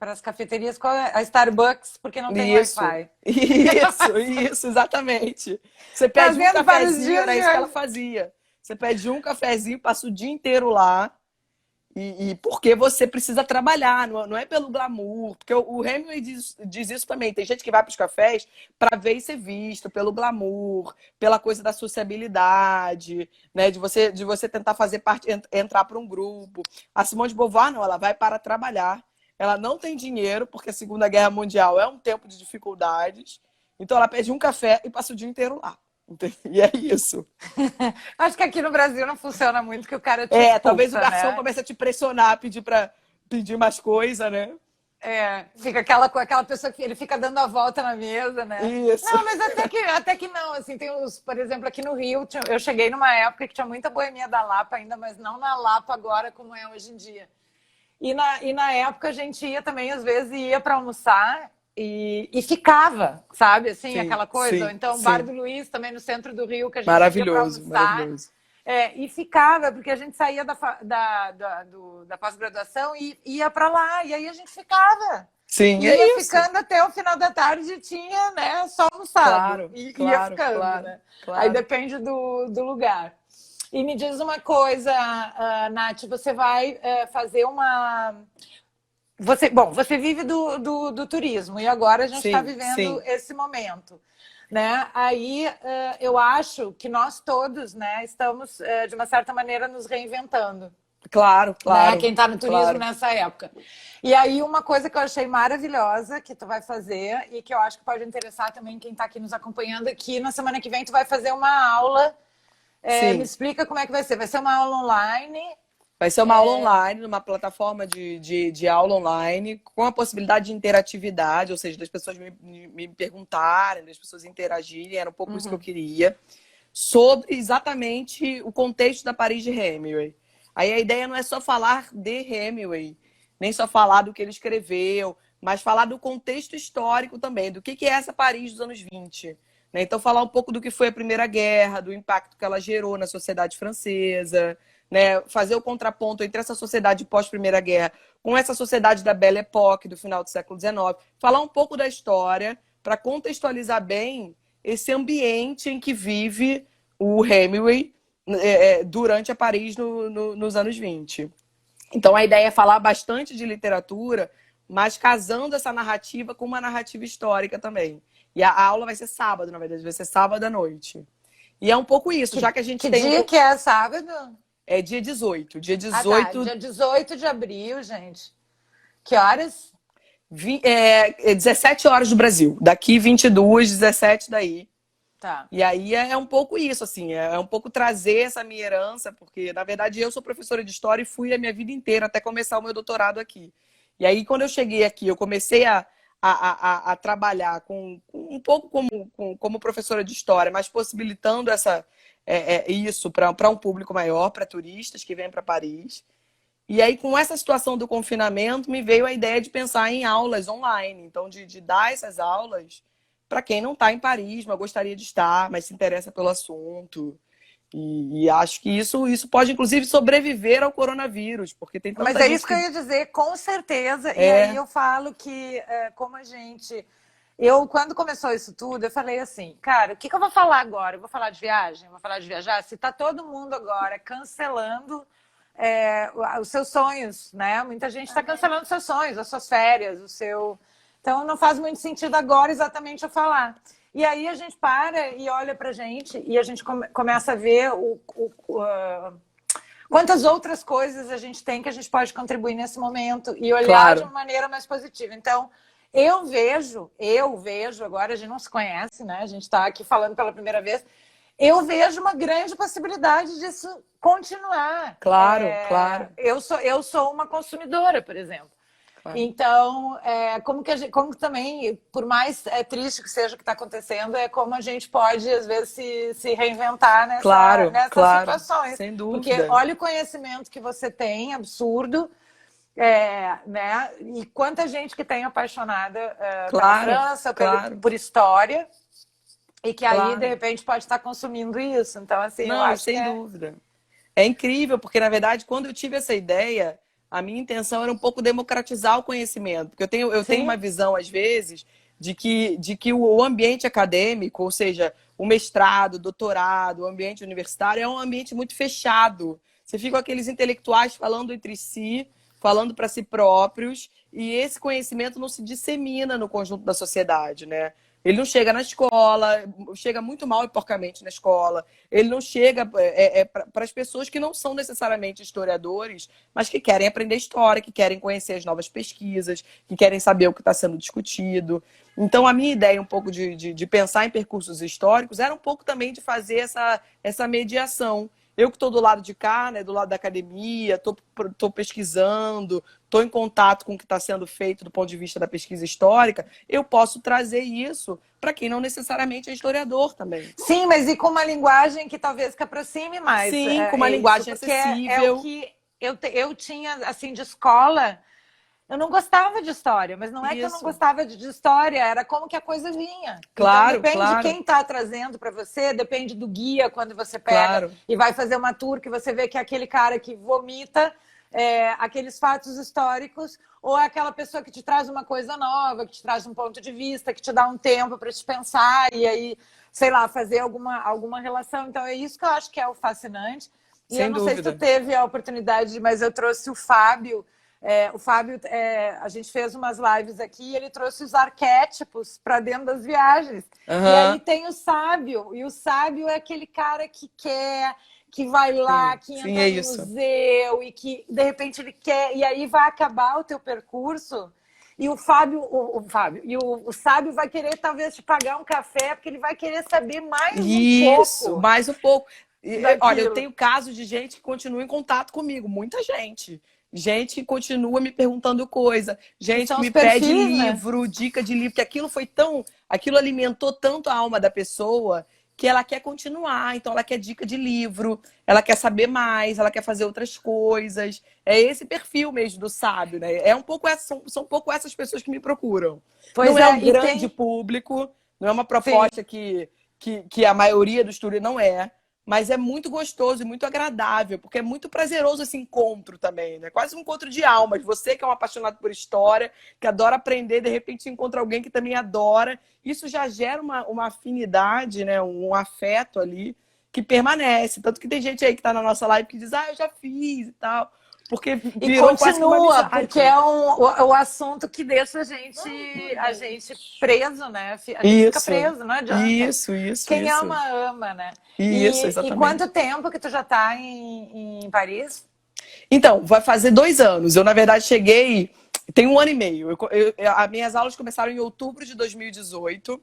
as cafeterias, qual é? A Starbucks, porque não tem Wi-Fi. Isso, exatamente. Você pede um cafezinho, era isso que ela fazia. Você pede um cafezinho, passa o dia inteiro lá, e porque você precisa trabalhar, não é pelo glamour. Porque o Hemingway diz isso também. Tem gente que vai para os cafés para ver e ser visto, pelo glamour, pela coisa da sociabilidade, né? De você tentar fazer parte, entrar para um grupo. A Simone de Beauvoir, não, ela vai para trabalhar. Ela não tem dinheiro, porque a Segunda Guerra Mundial é um tempo de dificuldades. Então ela pede um café e passa o dia inteiro lá. E é isso. Acho que aqui no Brasil não funciona muito, que o cara te escuta, talvez o garçom comece a te pressionar, pedir para pedir mais coisa, né? Fica aquela pessoa que ele fica dando a volta na mesa, né? Isso. Não, mas até que não, assim, tem os, por exemplo, aqui no Rio, eu cheguei numa época que tinha muita boemia da Lapa ainda, mas não na Lapa agora como é hoje em dia. E na época a gente ia também, às vezes, ia para almoçar e ficava, sabe? Assim, Sim, aquela coisa. sim, Ou então, sim. Bar do Luiz, também no centro do Rio, que a gente ia para Maravilhoso, almoçar. maravilhoso. E ficava, porque a gente saía da pós-graduação e ia para lá, e aí a gente ficava. Sim, E é ia isso. ficando até o final da tarde e tinha, né, só almoçado. Claro, Ia claro, ficando, claro, né? claro. Aí depende do lugar. E me diz uma coisa, Nath, você vai fazer uma... Você vive do turismo e agora a gente está Sim, vivendo sim. esse momento, né? Aí eu acho que nós todos, né, estamos de uma certa maneira nos reinventando, Claro, né? claro. Quem está no turismo claro. nessa época. E aí uma coisa que eu achei maravilhosa que tu vai fazer e que eu acho que pode interessar também quem está aqui nos acompanhando aqui, na semana que vem tu vai fazer uma aula. Me explica como é que vai ser. Vai ser uma aula online? Vai ser uma aula online, numa plataforma de aula online, com a possibilidade de interatividade, ou seja, das pessoas me perguntarem, das pessoas interagirem, era um pouco isso que eu queria, sobre exatamente o contexto da Paris de Hemingway. Aí a ideia não é só falar de Hemingway, nem só falar do que ele escreveu, mas falar do contexto histórico também, do que é essa Paris dos anos 20. Né? Então, falar um pouco do que foi a Primeira Guerra, do impacto que ela gerou na sociedade francesa, né? Fazer o contraponto entre essa sociedade pós-Primeira Guerra com essa sociedade da Belle Époque, do final do século XIX. Falar um pouco da história para contextualizar bem esse ambiente em que vive o Hemingway durante a Paris nos anos 20. Então, a ideia é falar bastante de literatura, mas casando essa narrativa com uma narrativa histórica também. E a aula vai ser sábado, na verdade, vai ser sábado à noite. E é um pouco isso, já que a gente que tem... Que dia que é sábado? É dia 18. Dia 18... Ah, tá. Dia 18 de abril, gente. Que horas? 17 horas do Brasil. Daqui 22, 17 daí. Tá. E aí é um pouco isso, assim. É um pouco trazer essa minha herança, porque, na verdade, eu sou professora de história e fui a minha vida inteira até começar o meu doutorado aqui. E aí, quando eu cheguei aqui, eu comecei a trabalhar um pouco como professora de história, mas possibilitando isso para um público maior, para turistas que vêm para Paris. E aí, com essa situação do confinamento, me veio a ideia de pensar em aulas online. Então, de dar essas aulas para quem não está em Paris, mas gostaria de estar, mas se interessa pelo assunto. E acho que isso pode, inclusive, sobreviver ao coronavírus, porque tem tanta Mas é gente isso que eu ia dizer, com certeza. E É. aí eu falo que, como a gente... quando começou isso tudo, eu falei assim, cara, o que eu vou falar agora? Eu vou falar de viagem? Eu vou falar de viajar? Se tá todo mundo agora cancelando os seus sonhos, né? Muita gente está cancelando os seus sonhos, as suas férias, o seu... Então não faz muito sentido agora exatamente eu falar. E aí a gente para e olha pra gente e a gente começa a ver quantas outras coisas a gente tem que a gente pode contribuir nesse momento e olhar Claro. de uma maneira mais positiva. Então, eu vejo, agora a gente não se conhece, né? A gente está aqui falando pela primeira vez. Eu vejo uma grande possibilidade disso continuar. Claro, claro. Eu sou uma consumidora, por exemplo. Claro. Então, como também, por mais triste que seja o que está acontecendo, é como a gente pode, às vezes, se reinventar nessas situações. Sem dúvida. Porque olha o conhecimento que você tem, absurdo, né? E quanta gente que tem apaixonada pela França, por história, e que aí, de repente, pode estar consumindo isso. Então, assim, não, eu acho sem dúvida. É incrível, porque, na verdade, quando eu tive essa ideia, a minha intenção era um pouco democratizar o conhecimento. Porque eu tenho uma visão, às vezes, de que o ambiente acadêmico, ou seja, o mestrado, o doutorado, o ambiente universitário, é um ambiente muito fechado. Você fica com aqueles intelectuais falando entre si, falando para si próprios, e esse conhecimento não se dissemina no conjunto da sociedade, né? Ele não chega na escola, chega muito mal e porcamente na escola. Ele não chega para as pessoas que não são necessariamente historiadores, mas que querem aprender história, que querem conhecer as novas pesquisas, que querem saber o que está sendo discutido. Então, a minha ideia um pouco de pensar em percursos históricos era um pouco também de fazer essa mediação Eu que estou do lado de cá, né, do lado da academia, estou pesquisando, estou em contato com o que está sendo feito do ponto de vista da pesquisa histórica, eu posso trazer isso para quem não necessariamente é historiador também. Sim, mas e com uma linguagem que talvez que aproxime mais. Sim, com uma linguagem isso, é o acessível. que eu tinha, assim, de escola. Eu não gostava de história, mas não é que eu não Isso. gostava de história, era como que a coisa vinha. Claro, então, depende claro. de quem está trazendo para você, depende do guia quando você pega Claro. e vai fazer uma tour que você vê que é aquele cara que vomita aqueles fatos históricos, ou é aquela pessoa que te traz uma coisa nova, que te traz um ponto de vista, que te dá um tempo para te pensar e aí, sei lá, fazer alguma relação. Então é isso que eu acho que é o fascinante. E Sem eu não sei se dúvida. tu teve a oportunidade, mas eu trouxe o Fábio. A gente fez umas lives aqui e ele trouxe os arquétipos para dentro das viagens. Uhum. E aí tem o sábio, e o sábio é aquele cara que quer, que vai lá, que entra no museu e que de repente ele quer, e aí vai acabar o teu percurso. E o sábio vai querer talvez te pagar um café, porque ele vai querer saber mais um pouco. Mais um pouco. Olha, eu Daquilo. tenho casos de gente que continua em contato comigo, muita gente. Gente que continua me perguntando coisa, gente que me pede livro, dica de livro, que aquilo alimentou tanto a alma da pessoa que ela quer continuar, então ela quer dica de livro, ela quer saber mais, ela quer fazer outras coisas. É esse perfil mesmo do sábio, né? São um pouco essas pessoas que me procuram. Não é um grande público, não é uma proposta que a maioria dos turistas não é. Mas é muito gostoso e muito agradável, porque é muito prazeroso esse encontro também, né? Quase um encontro de almas. Você que é um apaixonado por história, que adora aprender, de repente encontra alguém que também adora. Isso já gera uma afinidade, né? Um afeto ali que permanece. Tanto que tem gente aí que está na nossa live que diz, eu já fiz e tal. Porque virou e quase que uma amizade. porque é o assunto que deixa a gente preso, né? A gente fica preso, não adianta. Isso. Quem ama, ama, né? Isso, exatamente. E quanto tempo que tu já tá em Paris? Então, vai fazer 2 anos. Eu, na verdade, cheguei... Tem 1 ano e meio. As minhas aulas começaram em outubro de 2018.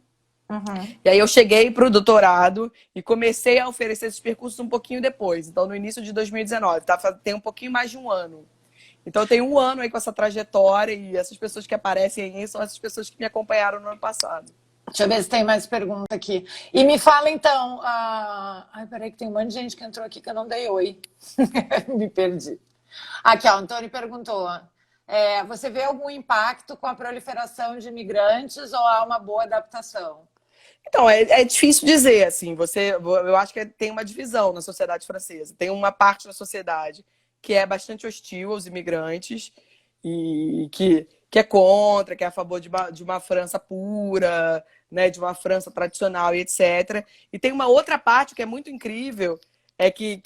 Uhum. E aí eu cheguei para o doutorado e comecei a oferecer esses percursos um pouquinho depois. Então, no início de 2019. Tem um pouquinho mais de 1 ano. Então, eu tenho 1 ano aí com essa trajetória e essas pessoas que aparecem aí são essas pessoas que me acompanharam no ano passado. Deixa eu ver se tem mais pergunta aqui. E me fala, então... peraí que tem um monte de gente que entrou aqui que eu não dei oi. Me perdi. Aqui, ó, o Antônio perguntou... você vê algum impacto com a proliferação de imigrantes ou há uma boa adaptação? Então, é difícil dizer, assim. Eu acho que tem uma divisão na sociedade francesa. Tem uma parte da sociedade que é bastante hostil aos imigrantes e que é contra, que é a favor de uma França pura, né, de uma França tradicional e etc. E tem uma outra parte que é muito incrível, é que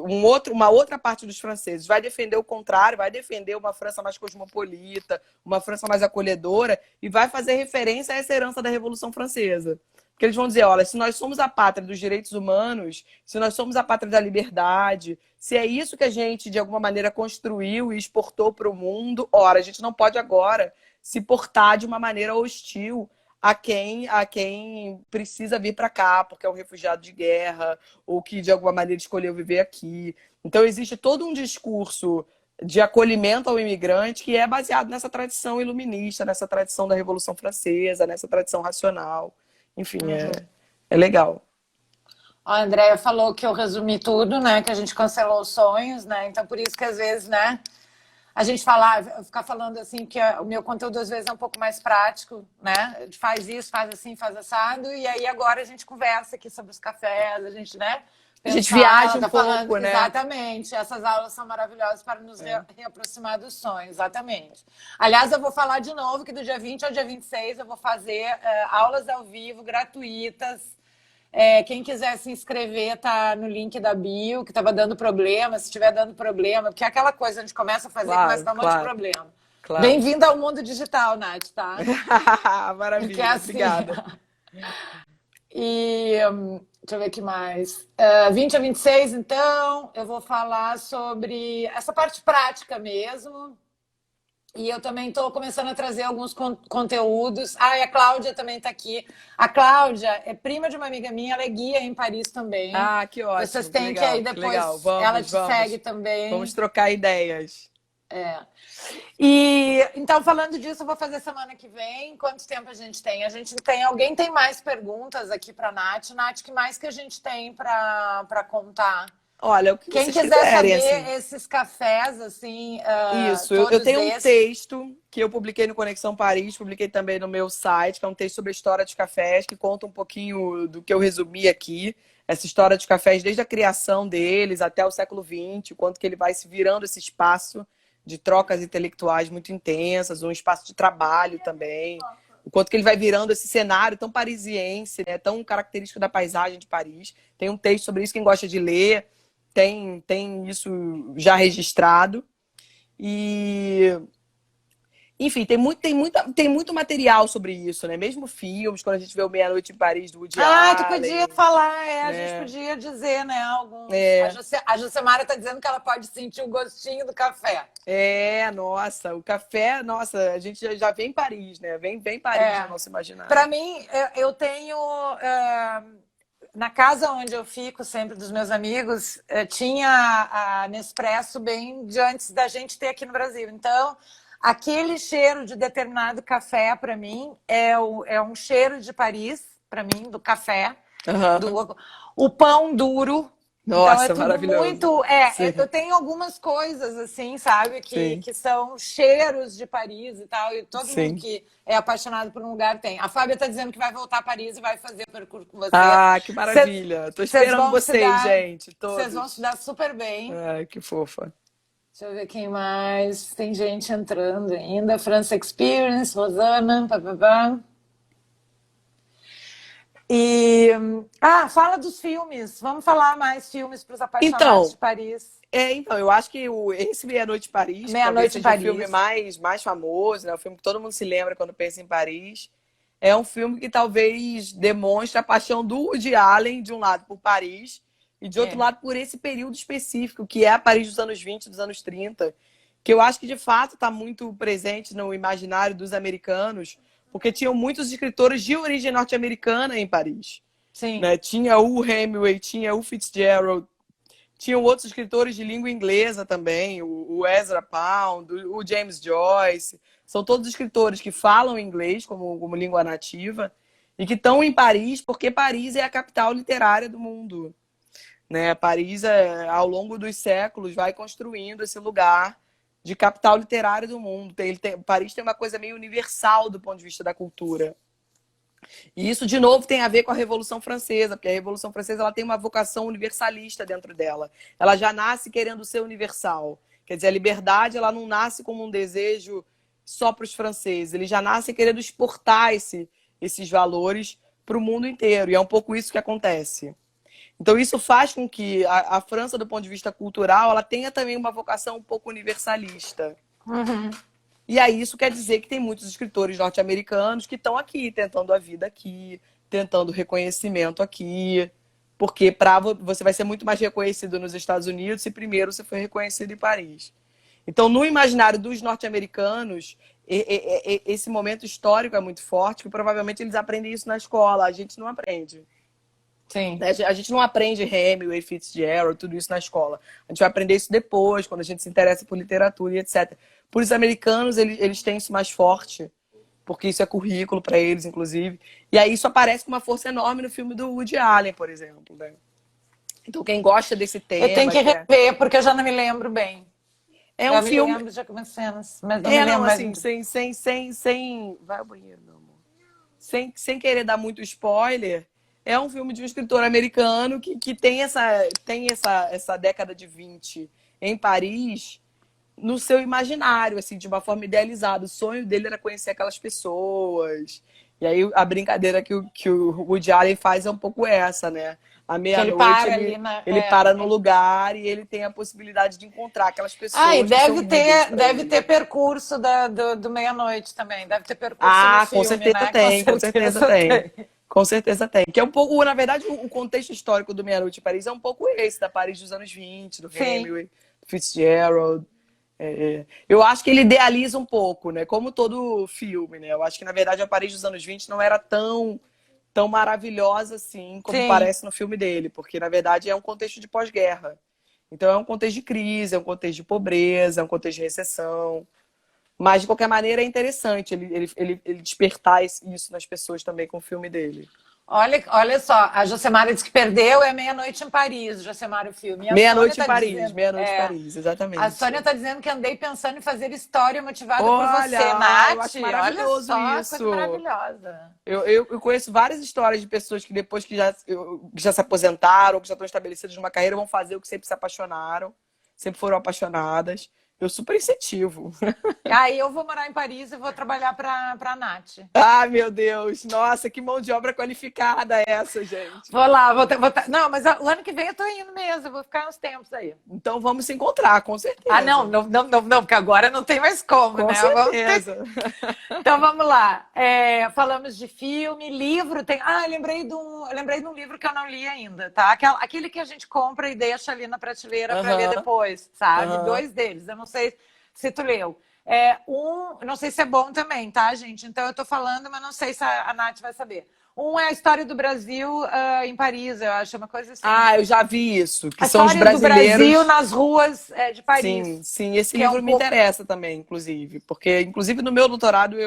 uma outra parte dos franceses vai defender o contrário, vai defender uma França mais cosmopolita, uma França mais acolhedora, e vai fazer referência a essa herança da Revolução Francesa. Porque eles vão dizer, olha, se nós somos a pátria dos direitos humanos, se nós somos a pátria da liberdade, se é isso que a gente, de alguma maneira, construiu e exportou para o mundo, ora, a gente não pode agora se portar de uma maneira hostil a quem precisa vir para cá, porque é um refugiado de guerra, ou que, de alguma maneira, escolheu viver aqui. Então, existe todo um discurso de acolhimento ao imigrante que é baseado nessa tradição iluminista, nessa tradição da Revolução Francesa, nessa tradição racional. Enfim, é legal. A Andréia falou que eu resumi tudo, né? Que a gente cancelou os sonhos, né? Então, por isso que às vezes, né? A gente ficar falando assim, que o meu conteúdo às vezes é um pouco mais prático, né? Faz isso, faz assim, faz assado. E aí agora a gente conversa aqui sobre os cafés, a gente, né? A gente viaja um pouco, né? Exatamente. Essas aulas são maravilhosas para nos reaproximar dos sonhos, exatamente. Aliás, eu vou falar de novo que do dia 20 ao dia 26 eu vou fazer aulas ao vivo, gratuitas. Quem quiser se inscrever tá no link da bio, que estava dando problema, se estiver dando problema, porque é aquela coisa, a gente começa a fazer e começa a dar um monte de problema. Claro. Bem-vindo ao mundo digital, Nath, tá? Maravilha, assim, obrigada. E deixa eu ver o que mais. 20 a 26, então, eu vou falar sobre essa parte prática mesmo. E eu também estou começando a trazer alguns conteúdos. Ah, e a Cláudia também está aqui. A Cláudia é prima de uma amiga minha, ela é guia em Paris também. Ah, que Vocês ótimo, que têm que aí legal, que legal. depois, ela Vamos, te segue vamos. Vamos também. trocar ideias. É. E então, falando disso, eu vou fazer semana que vem. Quanto tempo a gente tem? A gente tem. Alguém tem mais perguntas aqui para a Nath? Nath, que mais que a gente tem para contar? Olha, o que Quem vocês quiser quiserem, saber assim. esses cafés, assim, Isso, eu todos tenho um esses. texto que eu publiquei no Conexão Paris, publiquei também no meu site, que é um texto sobre a história dos cafés, que conta um pouquinho do que eu resumi aqui. Essa história dos cafés, desde a criação deles até o século XX, o quanto que ele vai se virando esse espaço de trocas intelectuais muito intensas, um espaço de trabalho também. O quanto que ele vai virando esse cenário tão parisiense, né, tão característico da paisagem de Paris. Tem um texto sobre isso, quem gosta de ler, tem isso já registrado. E, enfim, tem muito material sobre isso, né? Mesmo filmes, quando a gente vê o Meia-Noite em Paris, do Woody Ah, tu podia Allen, falar, a gente né? podia dizer, né, alguns. É, A Jucemara está dizendo que ela pode sentir o gostinho do café. nossa, o café, nossa, a gente já vem em Paris, né? Vem Paris no nosso imaginário. Para mim, eu tenho. Na casa onde eu fico sempre dos meus amigos, tinha a Nespresso bem de antes da gente ter aqui no Brasil. Então, aquele cheiro de determinado café, para mim, é um cheiro de Paris, para mim, do café. Uhum. O pão duro. Nossa, Então é tudo maravilhoso. muito. Sim. Eu tenho algumas coisas assim, sabe, Sim. que são cheiros de Paris e tal, e todo Sim. mundo que é apaixonado por um lugar tem. A Fábia está dizendo que vai voltar a Paris e vai fazer percurso com você. Ah, que maravilha. Tô esperando vocês, gente. Todos. Vocês vão se dar super bem. Ai, que fofa. Deixa eu ver quem mais. Tem gente entrando ainda. France Experience, Rosana, papapá. E fala dos filmes. Vamos falar mais filmes para os apaixonados de Paris. Então, eu acho que esse Meia-Noite em Paris, talvez seja o filme mais famoso, né? O filme que todo mundo se lembra quando pensa em Paris. É um filme que talvez demonstre a paixão do Woody Allen, de um lado, por Paris, e de outro lado, por esse período específico, que é a Paris dos anos 20, dos anos 30, que eu acho que, de fato, está muito presente no imaginário dos americanos, porque tinham muitos escritores de origem norte-americana em Paris. Sim. Né? Tinha o Hemingway, tinha o Fitzgerald, tinham outros escritores de língua inglesa também, o Ezra Pound, o James Joyce. São todos escritores que falam inglês como língua nativa e que estão em Paris porque Paris é a capital literária do mundo. Né? Paris, ao longo dos séculos, vai construindo esse lugar de capital literária do mundo. Paris tem uma coisa meio universal do ponto de vista da cultura. E isso, de novo, tem a ver com a Revolução Francesa, porque a Revolução Francesa ela tem uma vocação universalista dentro dela. Ela já nasce querendo ser universal. Quer dizer, a liberdade ela não nasce como um desejo só para os franceses. Eles já nascem querendo exportar esses valores para o mundo inteiro. E é um pouco isso que acontece. Então, isso faz com que a França, do ponto de vista cultural, ela tenha também uma vocação um pouco universalista. Uhum. E aí isso quer dizer que tem muitos escritores norte-americanos que estão aqui, tentando a vida aqui, tentando reconhecimento aqui. Porque você vai ser muito mais reconhecido nos Estados Unidos se primeiro você for reconhecido em Paris. Então, no imaginário dos norte-americanos, esse momento histórico é muito forte, que provavelmente eles aprendem isso na escola. A gente não aprende. Sim. A gente não aprende Hemingway, Fitzgerald, tudo isso na escola. A gente vai aprender isso depois, quando a gente se interessa por literatura e etc. Por os americanos, eles têm isso mais forte, porque isso é currículo para eles, inclusive. E aí isso aparece com uma força enorme no filme do Woody Allen, por exemplo. Né? Então, quem gosta desse tema... Eu tenho que rever, porque eu já não me lembro bem. É um filme... Eu me lembro de algumas cenas, mas não me lembro assim, mais. sem... Vai ao banheiro, meu amor. Sem querer dar muito spoiler... É um filme de um escritor americano que tem essa década de 20 em Paris no seu imaginário, assim, de uma forma idealizada. O sonho dele era conhecer aquelas pessoas. E aí a brincadeira que o Woody Allen faz é um pouco essa, né? À meia-noite ele para no lugar e ele tem a possibilidade de encontrar aquelas pessoas. E deve ter percurso do meia-noite também. Deve ter percurso no filme, com certeza né? tem, com certeza tem. Com certeza tem. Que é um pouco, na verdade, o contexto histórico do Meia-Noite em Paris é um pouco esse, da Paris dos anos 20, do Hemingway, do Fitzgerald. Eu acho que ele idealiza um pouco, né? Como todo filme, né? Eu acho que, na verdade, a Paris dos anos 20 não era tão maravilhosa assim como Sim. parece no filme dele, porque, na verdade, é um contexto de pós-guerra. Então, é um contexto de crise, é um contexto de pobreza, é um contexto de recessão. Mas, de qualquer maneira, é interessante ele despertar isso nas pessoas também com o filme dele. Olha só, a Josemara disse que perdeu é Meia-Noite em Paris, Josemara, o filme. E a Sônia Meia-noite em está Paris, dizendo, meia-noite em Paris, a exatamente. Sônia está dizendo que andei pensando em fazer história motivada por você. Olha, eu Nath, acho olha maravilhoso só, isso. coisa maravilhosa. Eu conheço várias histórias de pessoas que depois que já se aposentaram, que já estão estabelecidas numa carreira, vão fazer o que sempre se apaixonaram, sempre foram apaixonadas. Eu super incentivo. Aí eu vou morar em Paris e vou trabalhar para a Nath. Ai, meu Deus. Nossa, que mão de obra qualificada essa, gente. Vou lá, não, mas o ano que vem eu tô indo mesmo, eu vou ficar uns tempos aí. Então vamos se encontrar, com certeza. Ah, não, porque agora não tem mais como, Com né? certeza. Então vamos lá. Falamos de filme, livro tem. Ah, eu lembrei de um livro que eu não li ainda, tá? Aquele que a gente compra e deixa ali na prateleira para ler depois, sabe? Dois deles, eu não sei se tu leu. Não sei se é bom também, tá, gente? Então eu tô falando, mas não sei se a Nath vai saber. Um é a história do Brasil em Paris, eu acho, uma coisa assim. Ah, eu já vi isso, que A são os história do brasileiros. Brasil nas ruas de Paris. Sim, esse que é livro um me pouco... interessa também, inclusive, porque, inclusive, no meu doutorado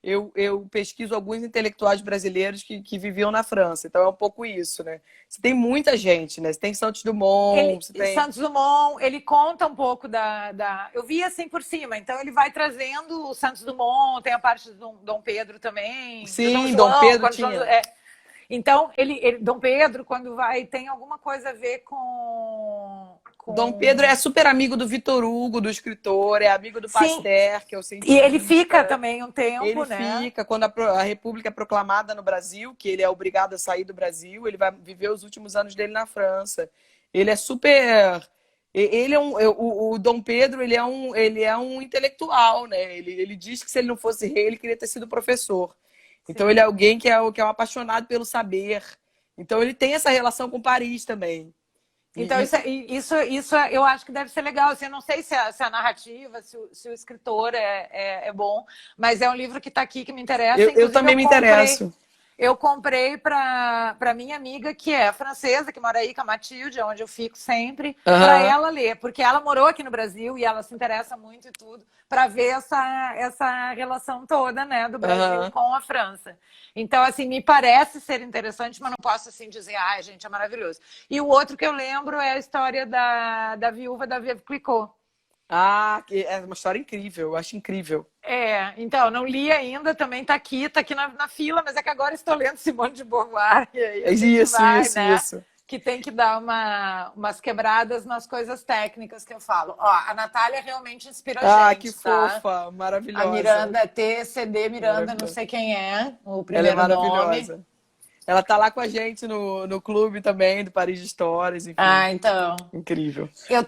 eu pesquiso alguns intelectuais brasileiros que viviam na França, então é um pouco isso, né? Você tem muita gente, né? Você tem Santos Dumont, você tem... Santos Dumont, ele conta um pouco Eu vi assim por cima, então ele vai trazendo o Santos Dumont, tem a parte do Dom Pedro também. Sim, Dom Pedro tinha... Então, Dom Pedro, quando vai, tem alguma coisa a ver Dom Pedro é super amigo do Vitor Hugo, do escritor, é amigo do Pasteur, que é o cientista. E ele fica também um tempo, ele fica, quando a República é proclamada no Brasil, que ele é obrigado a sair do Brasil, ele vai viver os últimos anos dele na França. Ele é super... Ele é o Dom Pedro, ele é um intelectual, né? Ele diz que se ele não fosse rei, ele queria ter sido professor. Então, ele é alguém que é um apaixonado pelo saber. Então, ele tem essa relação com Paris também. Então, isso eu acho que deve ser legal. Assim, eu não sei se a narrativa, se o escritor é bom, mas é um livro que está aqui, que me interessa. Eu também me interesso. Eu comprei para minha amiga, que é francesa, que mora aí, com a Matilde, onde eu fico sempre, para ela ler, porque ela morou aqui no Brasil e ela se interessa muito e tudo, para ver essa relação toda, né, do Brasil com a França. Então, assim, me parece ser interessante, mas não posso, assim, dizer, ai, gente, é maravilhoso. E o outro que eu lembro é a história da viúva da Veuve Clicquot. Ah, é uma história incrível, eu acho incrível. Então, não li ainda, também tá aqui na fila, mas é que agora estou lendo Simone de Beauvoir. E aí isso. Que tem que dar umas quebradas nas coisas técnicas que eu falo. Ó, a Natália realmente inspira a gente, que fofa, maravilhosa. A Miranda, TCD Miranda, não sei quem é, o primeiro Ela é maravilhosa. nome. Ela tá lá com a gente no clube também, do Paris de Stories, enfim. Então. Incrível. Eu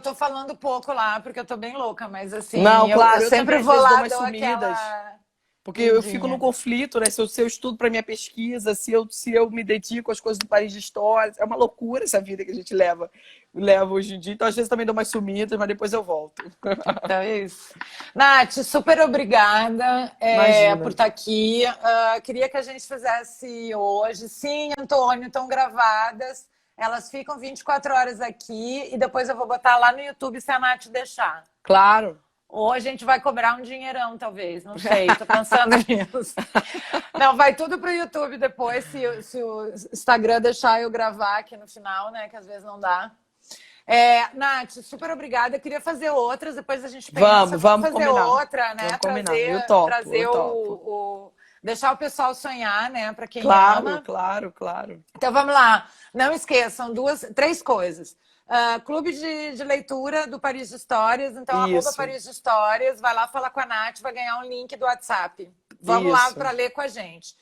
tô falando pouco lá, porque eu tô bem louca, mas assim, não, claro, eu sempre também, vou lá, umas sumidas. Porque eu fico no conflito, né? Se eu estudo para minha pesquisa, se eu me dedico às coisas do Paris de Stories, é uma loucura essa vida que a gente leva hoje em dia. Então, às vezes, também dou umas sumidas, mas depois eu volto. Então é isso. Nath, super obrigada por estar aqui. Queria que a gente fizesse hoje. Sim, Antônio, estão gravadas. Elas ficam 24 horas aqui e depois eu vou botar lá no YouTube se a Nath deixar. Claro. Ou a gente vai cobrar um dinheirão, talvez. Não sei, tô pensando nisso. Não, vai tudo pro YouTube depois, se o Instagram deixar eu gravar aqui no final, né? Que às vezes não dá. Nath, super obrigada. Eu queria fazer outras, depois a gente pensa. Vamos fazer combinar. outra, né? Vamos combinar. Eu topo. Deixar o pessoal sonhar, né? Para quem ama. Claro. Então vamos lá. Não esqueçam, 3 coisas. Clube de leitura do Paris de Histórias. Então, @ Paris de Histórias. Vai lá falar com a Nath, vai ganhar um link do WhatsApp. Vamos lá para ler com a gente.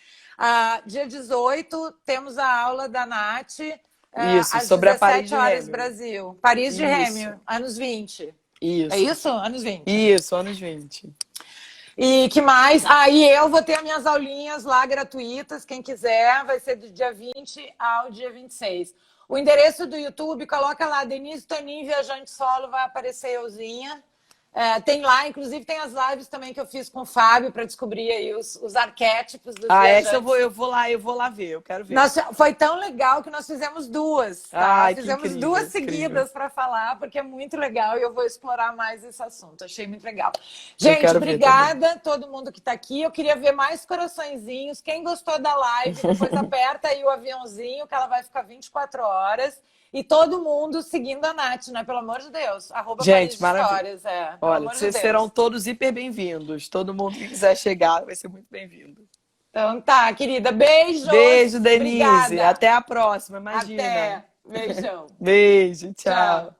Dia 18, temos a aula da Nath. Às sobre a Paris de horas Brasil. Paris de Rémio, anos 20. Isso. É isso? Anos 20. Isso, anos 20. E que mais? E eu vou ter as minhas aulinhas lá gratuitas. Quem quiser, vai ser do dia 20 ao dia 26. O endereço do YouTube, coloca lá, Denise Tonin, Viajante Solo, vai aparecer euzinha. Tem lá, inclusive tem as lives também que eu fiz com o Fábio para descobrir aí os arquétipos dos Essa viajantes. eu vou lá ver, eu quero ver. Foi tão legal que nós fizemos duas, tá? Ai, Fizemos incrível, duas seguidas para falar, porque é muito legal e eu vou explorar mais esse assunto. Achei muito legal. Gente, obrigada todo mundo que está aqui. Eu queria ver mais coraçõezinhos. Quem gostou da live, depois aperta aí o aviãozinho, que ela vai ficar 24 horas. E todo mundo seguindo a Nath, né? Pelo amor de Deus. Gente, maravilha. Histórias, Olha, vocês serão todos hiper bem-vindos. Todo mundo que quiser chegar vai ser muito bem-vindo. Então tá, querida. Beijo. Beijo, Denise. Obrigada. Até a próxima, imagina. Até. Beijão. Beijo, tchau.